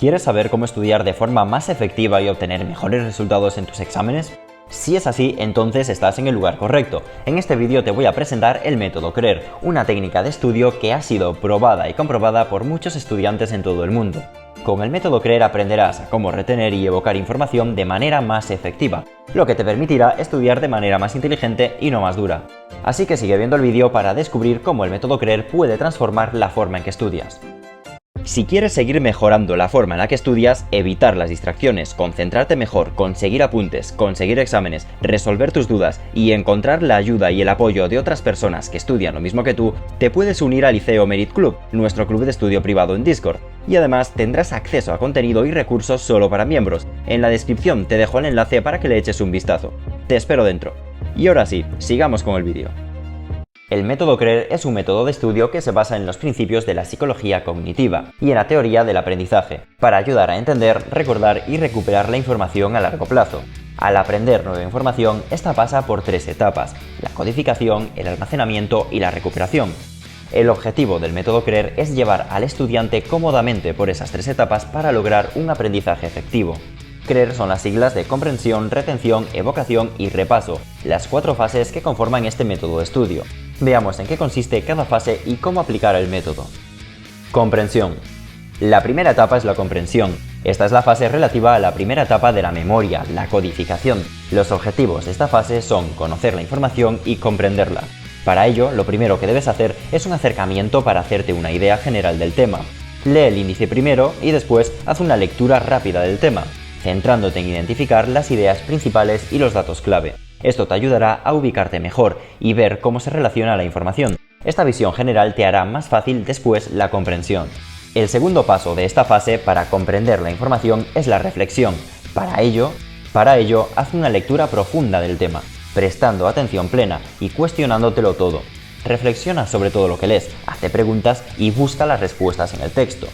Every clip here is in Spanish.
¿Quieres saber cómo estudiar de forma más efectiva y obtener mejores resultados en tus exámenes? Si es así, entonces estás en el lugar correcto. En este vídeo te voy a presentar el método CREER, una técnica de estudio que ha sido probada y comprobada por muchos estudiantes en todo el mundo. Con el método CREER aprenderás a cómo retener y evocar información de manera más efectiva, lo que te permitirá estudiar de manera más inteligente y no más dura. Así que sigue viendo el vídeo para descubrir cómo el método CREER puede transformar la forma en que estudias. Si quieres seguir mejorando la forma en la que estudias, evitar las distracciones, concentrarte mejor, conseguir apuntes, conseguir exámenes, resolver tus dudas y encontrar la ayuda y el apoyo de otras personas que estudian lo mismo que tú, te puedes unir al Liceo Merit Club, nuestro club de estudio privado en Discord. Y además tendrás acceso a contenido y recursos solo para miembros. En la descripción te dejo el enlace para que le eches un vistazo. Te espero dentro. Y ahora sí, sigamos con el vídeo. El método CREER es un método de estudio que se basa en los principios de la psicología cognitiva y en la teoría del aprendizaje, para ayudar a entender, recordar y recuperar la información a largo plazo. Al aprender nueva información, esta pasa por tres etapas: la codificación, el almacenamiento y la recuperación. El objetivo del método CREER es llevar al estudiante cómodamente por esas tres etapas para lograr un aprendizaje efectivo. CREER son las siglas de comprensión, retención, evocación y repaso, las cuatro fases que conforman este método de estudio. Veamos en qué consiste cada fase y cómo aplicar el método. Comprensión. La primera etapa es la comprensión. Esta es la fase relativa a la primera etapa de la memoria, la codificación. Los objetivos de esta fase son conocer la información y comprenderla. Para ello, lo primero que debes hacer es un acercamiento para hacerte una idea general del tema. Lee el índice primero y después haz una lectura rápida del tema, centrándote en identificar las ideas principales y los datos clave. Esto te ayudará a ubicarte mejor y ver cómo se relaciona la información. Esta visión general te hará más fácil después la comprensión. El segundo paso de esta fase para comprender la información es la reflexión. Para ello, haz una lectura profunda del tema, prestando atención plena y cuestionándotelo todo. Reflexiona sobre todo lo que lees, hazte preguntas y busca las respuestas en el texto.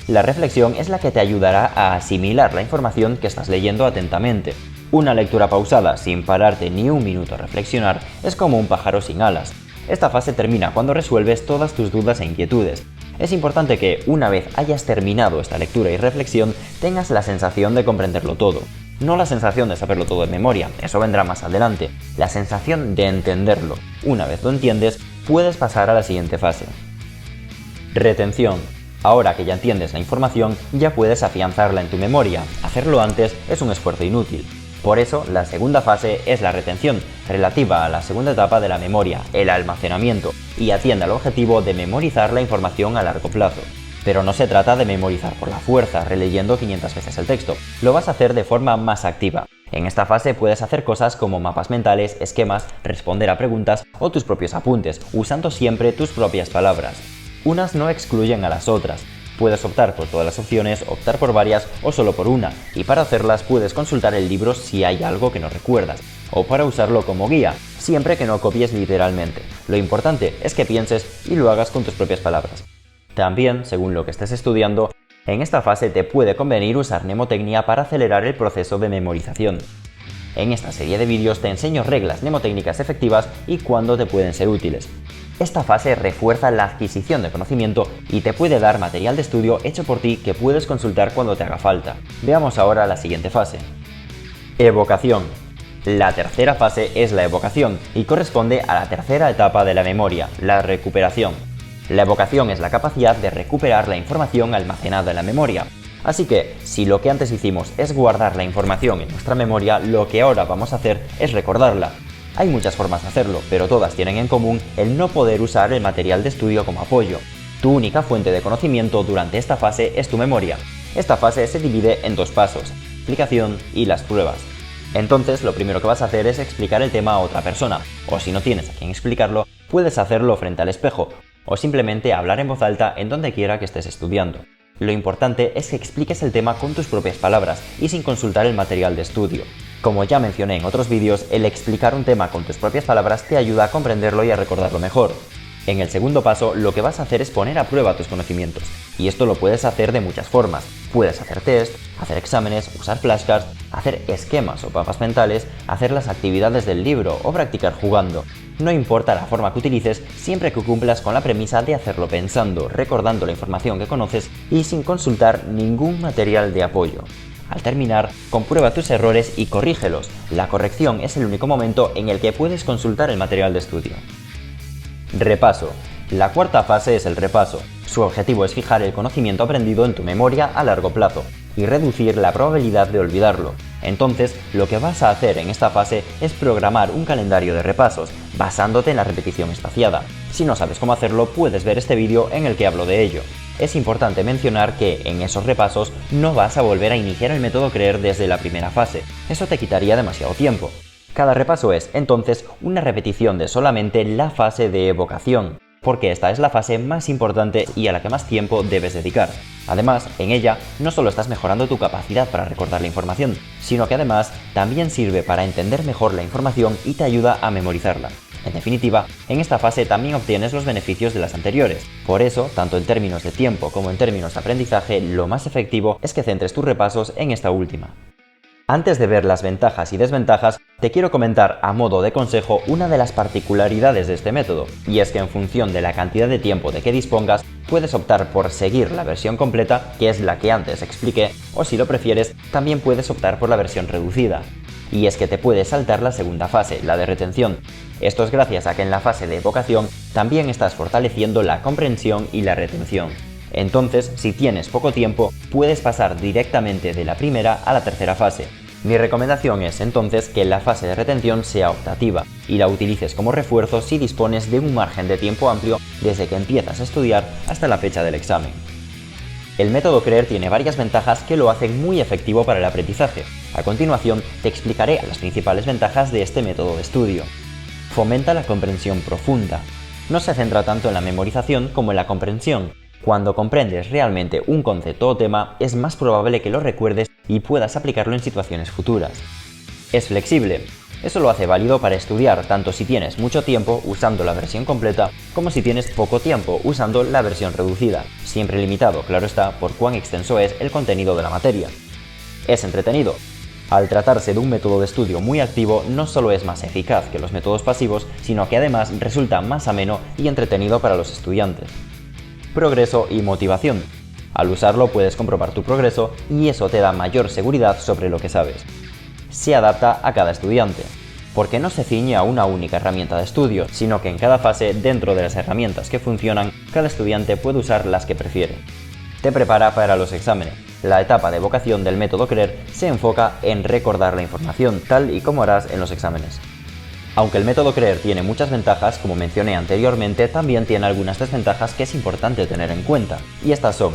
La reflexión es la que te ayudará a asimilar la información que estás leyendo atentamente. Una lectura pausada, sin pararte ni un minuto a reflexionar, es como un pájaro sin alas. Esta fase termina cuando resuelves todas tus dudas e inquietudes. Es importante que, una vez hayas terminado esta lectura y reflexión, tengas la sensación de comprenderlo todo. No la sensación de saberlo todo de memoria, eso vendrá más adelante. La sensación de entenderlo. Una vez lo entiendes, puedes pasar a la siguiente fase. Retención. Ahora que ya entiendes la información, ya puedes afianzarla en tu memoria. Hacerlo antes es un esfuerzo inútil. Por eso, la segunda fase es la retención, relativa a la segunda etapa de la memoria, el almacenamiento, y atiende al objetivo de memorizar la información a largo plazo. Pero no se trata de memorizar por la fuerza, releyendo 500 veces el texto. Lo vas a hacer de forma más activa. En esta fase puedes hacer cosas como mapas mentales, esquemas, responder a preguntas o tus propios apuntes, usando siempre tus propias palabras. Unas no excluyen a las otras. Puedes optar por todas las opciones, optar por varias o solo por una, y para hacerlas puedes consultar el libro si hay algo que no recuerdas, o para usarlo como guía, siempre que no copies literalmente. Lo importante es que pienses y lo hagas con tus propias palabras. También, según lo que estés estudiando, en esta fase te puede convenir usar mnemotecnia para acelerar el proceso de memorización. En esta serie de vídeos te enseño reglas mnemotécnicas efectivas y cuándo te pueden ser útiles. Esta fase refuerza la adquisición de conocimiento y te puede dar material de estudio hecho por ti que puedes consultar cuando te haga falta. Veamos ahora la siguiente fase. Evocación. La tercera fase es la evocación y corresponde a la tercera etapa de la memoria, la recuperación. La evocación es la capacidad de recuperar la información almacenada en la memoria. Así que, si lo que antes hicimos es guardar la información en nuestra memoria, lo que ahora vamos a hacer es recordarla. Hay muchas formas de hacerlo, pero todas tienen en común el no poder usar el material de estudio como apoyo. Tu única fuente de conocimiento durante esta fase es tu memoria. Esta fase se divide en dos pasos: explicación y las pruebas. Entonces, lo primero que vas a hacer es explicar el tema a otra persona, o si no tienes a quien explicarlo, puedes hacerlo frente al espejo, o simplemente hablar en voz alta en donde quiera que estés estudiando. Lo importante es que expliques el tema con tus propias palabras y sin consultar el material de estudio. Como ya mencioné en otros vídeos, el explicar un tema con tus propias palabras te ayuda a comprenderlo y a recordarlo mejor. En el segundo paso, lo que vas a hacer es poner a prueba tus conocimientos, y esto lo puedes hacer de muchas formas. Puedes hacer test, hacer exámenes, usar flashcards, hacer esquemas o mapas mentales, hacer las actividades del libro o practicar jugando. No importa la forma que utilices, siempre que cumplas con la premisa de hacerlo pensando, recordando la información que conoces y sin consultar ningún material de apoyo. Al terminar, comprueba tus errores y corrígelos. La corrección es el único momento en el que puedes consultar el material de estudio. Repaso. La cuarta fase es el repaso. Su objetivo es fijar el conocimiento aprendido en tu memoria a largo plazo y reducir la probabilidad de olvidarlo. Entonces, lo que vas a hacer en esta fase es programar un calendario de repasos, basándote en la repetición espaciada. Si no sabes cómo hacerlo, puedes ver este vídeo en el que hablo de ello. Es importante mencionar que en esos repasos no vas a volver a iniciar el método CREER desde la primera fase. Eso te quitaría demasiado tiempo. Cada repaso es, entonces, una repetición de solamente la fase de evocación, porque esta es la fase más importante y a la que más tiempo debes dedicar. Además, en ella no solo estás mejorando tu capacidad para recordar la información, sino que además también sirve para entender mejor la información y te ayuda a memorizarla. En definitiva, en esta fase también obtienes los beneficios de las anteriores. Por eso, tanto en términos de tiempo como en términos de aprendizaje, lo más efectivo es que centres tus repasos en esta última. Antes de ver las ventajas y desventajas, te quiero comentar a modo de consejo una de las particularidades de este método, y es que en función de la cantidad de tiempo de que dispongas, puedes optar por seguir la versión completa, que es la que antes expliqué, o si lo prefieres, también puedes optar por la versión reducida. Y es que te puedes saltar la segunda fase, la de retención. Esto es gracias a que en la fase de evocación también estás fortaleciendo la comprensión y la retención. Entonces, si tienes poco tiempo, puedes pasar directamente de la primera a la tercera fase. Mi recomendación es entonces que la fase de retención sea optativa y la utilices como refuerzo si dispones de un margen de tiempo amplio desde que empiezas a estudiar hasta la fecha del examen. El método CREER tiene varias ventajas que lo hacen muy efectivo para el aprendizaje. A continuación, te explicaré las principales ventajas de este método de estudio. Fomenta la comprensión profunda. No se centra tanto en la memorización como en la comprensión. Cuando comprendes realmente un concepto o tema, es más probable que lo recuerdes y puedas aplicarlo en situaciones futuras. Es flexible. Eso lo hace válido para estudiar tanto si tienes mucho tiempo usando la versión completa como si tienes poco tiempo usando la versión reducida, siempre limitado, claro está, por cuán extenso es el contenido de la materia. Es entretenido. Al tratarse de un método de estudio muy activo, no solo es más eficaz que los métodos pasivos, sino que además resulta más ameno y entretenido para los estudiantes. Progreso y motivación. Al usarlo puedes comprobar tu progreso y eso te da mayor seguridad sobre lo que sabes. Se adapta a cada estudiante, porque no se ciñe a una única herramienta de estudio, sino que en cada fase, dentro de las herramientas que funcionan, cada estudiante puede usar las que prefiere. Te prepara para los exámenes. La etapa de evocación del método CREER se enfoca en recordar la información, tal y como harás en los exámenes. Aunque el método CREER tiene muchas ventajas, como mencioné anteriormente, también tiene algunas desventajas que es importante tener en cuenta, y estas son: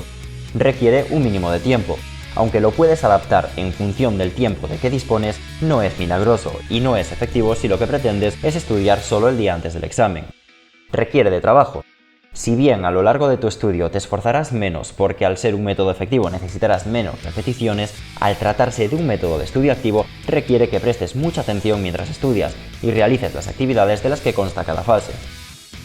requiere un mínimo de tiempo. Aunque lo puedes adaptar en función del tiempo de que dispones, no es milagroso y no es efectivo si lo que pretendes es estudiar solo el día antes del examen. Requiere de trabajo. Si bien a lo largo de tu estudio te esforzarás menos porque al ser un método efectivo necesitarás menos repeticiones, al tratarse de un método de estudio activo requiere que prestes mucha atención mientras estudias y realices las actividades de las que consta cada fase.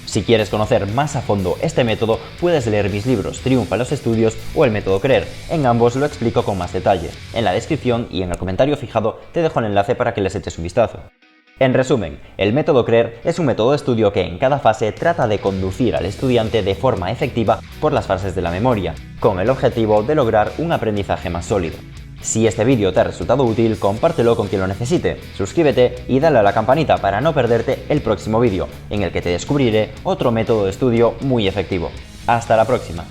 Si quieres conocer más a fondo este método, puedes leer mis libros Triunfa los estudios o El método CREER. En ambos lo explico con más detalle. En la descripción y en el comentario fijado te dejo el enlace para que les eches un vistazo. En resumen, el método CREER es un método de estudio que en cada fase trata de conducir al estudiante de forma efectiva por las fases de la memoria, con el objetivo de lograr un aprendizaje más sólido. Si este vídeo te ha resultado útil, compártelo con quien lo necesite, suscríbete y dale a la campanita para no perderte el próximo vídeo, en el que te descubriré otro método de estudio muy efectivo. ¡Hasta la próxima!